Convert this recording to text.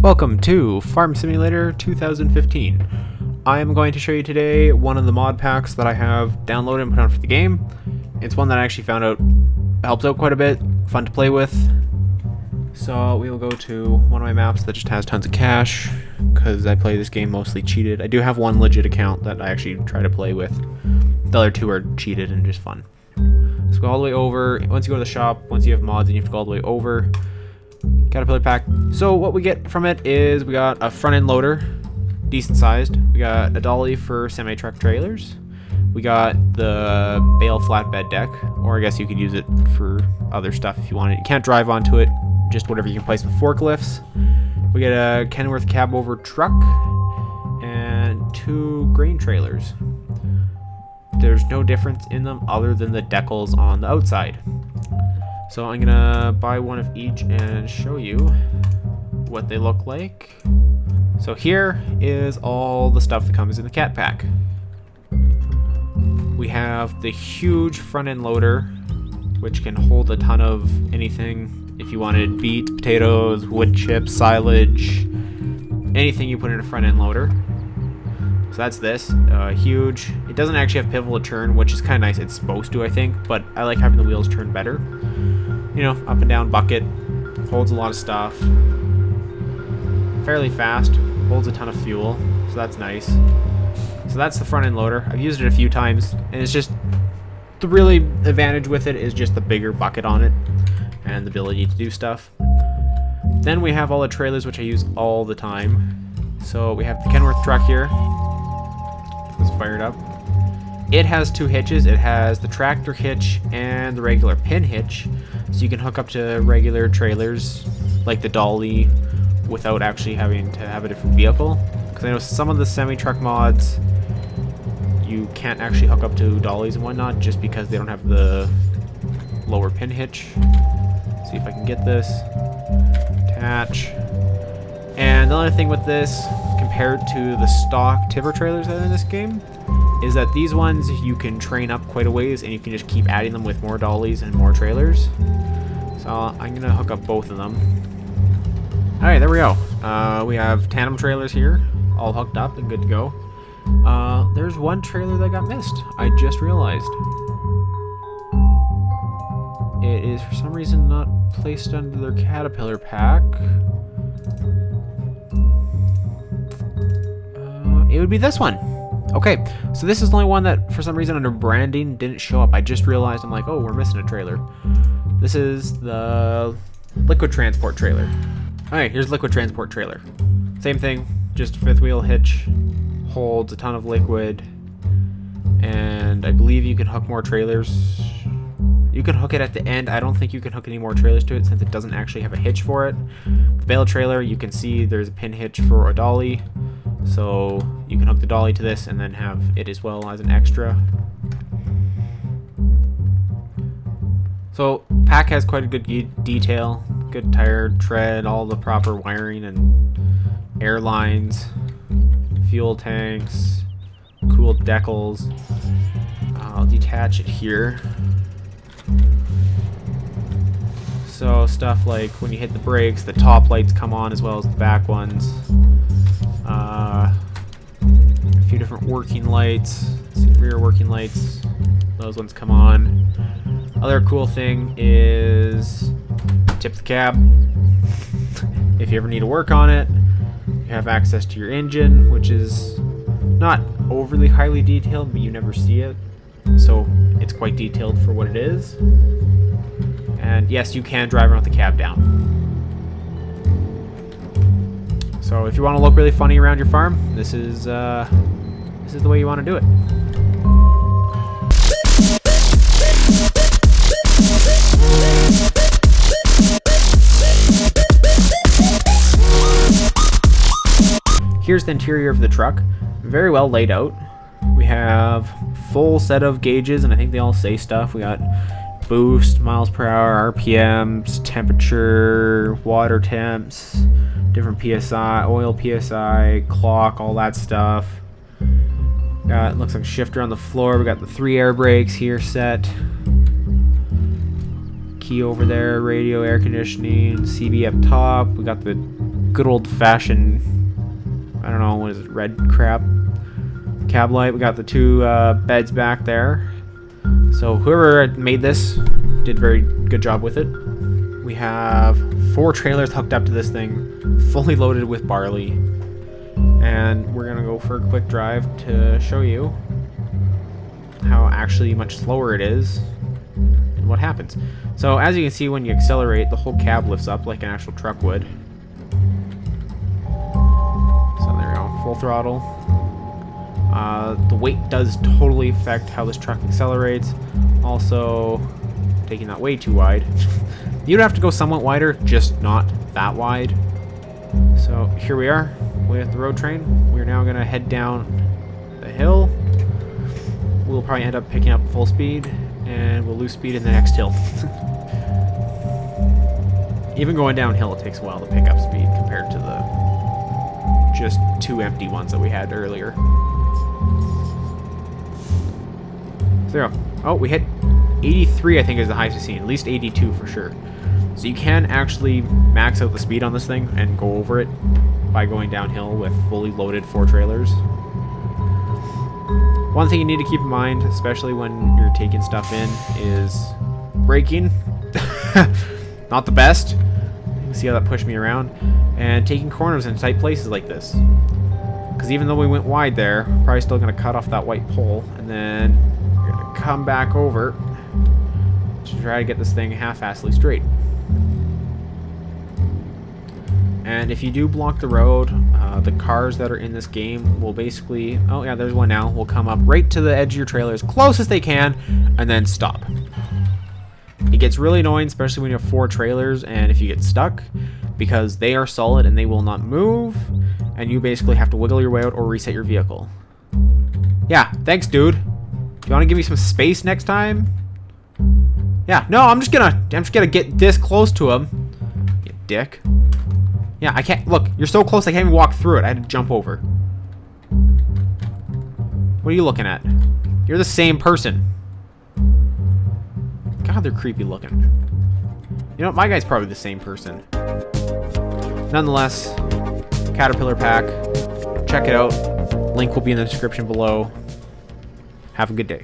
Welcome to Farm Simulator 2015. I am going to show you today one of the mod packs that I have downloaded and put on for the game. It's one that I actually found out helps out quite a bit, fun to play with. So we will go to one of my maps that just has tons of cash, because I play this game mostly cheated. I do have one legit account that I actually try to play with. The other two are cheated and just fun. So go all the way over. Once you go to the shop, once you have mods, and you have to go all the way over. Caterpillar pack. So what we get from it is we got a front end loader, decent sized. We got a dolly for semi truck trailers. We got the bale flatbed deck, or I guess you could use it for other stuff if you wanted. You can't drive onto it, just whatever you can place with forklifts. We get a Kenworth cab over truck and 2 grain trailers. There's no difference in them other than the decals on the outside. So I'm gonna buy one of each and show you what they look like. So here is all the stuff that comes in the cat pack. We have the huge front end loader, which can hold a ton of anything. If you wanted beets, potatoes, wood chips, silage, anything you put in a front end loader. So that's this, huge. It doesn't actually have pivot to turn, which is kind of nice. It's supposed to, I think, but I like having the wheels turn better. You know, up and down bucket, holds a lot of stuff. Fairly fast, holds a ton of fuel, so that's nice. So that's the front end loader. I've used it a few times, and it's just, the really advantage with it is just the bigger bucket on it, and the ability to do stuff. Then we have all the trailers, which I use all the time. So we have the Kenworth truck here. It's fired up. It has 2 hitches. It has the tractor hitch and the regular pin hitch, so you can hook up to regular trailers like the dolly without actually having to have a different vehicle. Because I know some of the semi-truck mods you can't actually hook up to dollies and whatnot just because they don't have the lower pin hitch. See if I can get this. Attach. And the other thing with this, compared to the stock tipper trailers that are in this game, is that these ones you can train up quite a ways and you can just keep adding them with more dollies and more trailers. So I'm gonna hook up both of them. Alright, there we go. We have tandem trailers here, all hooked up and good to go. There's one trailer that got missed. I just realized. It is for some reason not placed under their Caterpillar pack. It would be this one. Okay, so this is the only one that for some reason under branding didn't show up. I just realized, I'm like, oh, we're missing a trailer. This is the liquid transport trailer. Alright, here's liquid transport trailer. Same thing, just 5th wheel hitch, holds a ton of liquid, and I believe you can hook more trailers. You can hook it at the end. I don't think you can hook any more trailers to it since it doesn't actually have a hitch for it. The bale trailer, you can see there's a pin hitch for a dolly. So you can hook the dolly to this and then have it as well as an extra. So pack has quite a good detail, good tire tread, all the proper wiring and air lines, fuel tanks, cool decals. I'll detach it here. So stuff like when you hit the brakes, the top lights come on as well as the back ones. A few different working lights, rear working lights, those ones come on. Other cool thing is tip the cab. If you ever need to work on it, you have access to your engine, which is not overly highly detailed, but you never see it, so it's quite detailed for what it is. And yes, you can drive around with the cab down. So if you want to look really funny around your farm, this is the way you want to do it. Here's the interior of the truck, very well laid out. We have full set of gauges, and I think they all say stuff. We got boost, miles per hour, RPMs, temperature, water temps, different PSI, oil PSI, clock, all that stuff. Got, looks like a shifter on the floor. We got the 3 air brakes here set. Key over there, radio, air conditioning, CB up top. We got the good old-fashioned, I don't know, what is it, red crap cab light. We got the two beds back there. So whoever made this did very good job with it. We have 4 trailers hooked up to this thing, fully loaded with barley. And we're gonna go for a quick drive to show you how actually much slower it is and what happens. So as you can see, when you accelerate, the whole cab lifts up like an actual truck would. So there we go, full throttle. The weight does totally affect how this truck accelerates. Also, taking that way too wide. You'd have to go somewhat wider, just not that wide. So here we are with the road train. We're now going to head down the hill. We'll probably end up picking up full speed, and we'll lose speed in the next hill. Even going downhill, it takes a while to pick up speed compared to the just 2 empty ones that we had earlier. So there we go. Oh, we hit 83, I think, is the highest we've seen. At least 82 for sure. So you can actually max out the speed on this thing and go over it by going downhill with fully loaded 4 trailers. One thing you need to keep in mind, especially when you're taking stuff in, is braking. Not the best. You can see how that pushed me around. And taking corners in tight places like this. Because even though we went wide there, we're probably still going to cut off that white pole. And then we're going to come back over to try to get this thing half-assedly straight. And if you do block the road, the cars that are in this game will basically... Oh yeah, there's one now. Will come up right to the edge of your trailer as close as they can, and then stop. It gets really annoying, especially when you have 4 trailers, and if you get stuck, because they are solid and they will not move, and you basically have to wiggle your way out or reset your vehicle. Yeah, thanks, dude. You want to give me some space next time? Yeah, no, I'm just gonna get this close to him. You dick. Yeah, I can't... Look, you're so close I can't even walk through it. I had to jump over. What are you looking at? You're the same person. God, they're creepy looking. You know what? My guy's probably the same person. Nonetheless, Caterpillar pack. Check it out. Link will be in the description below. Have a good day.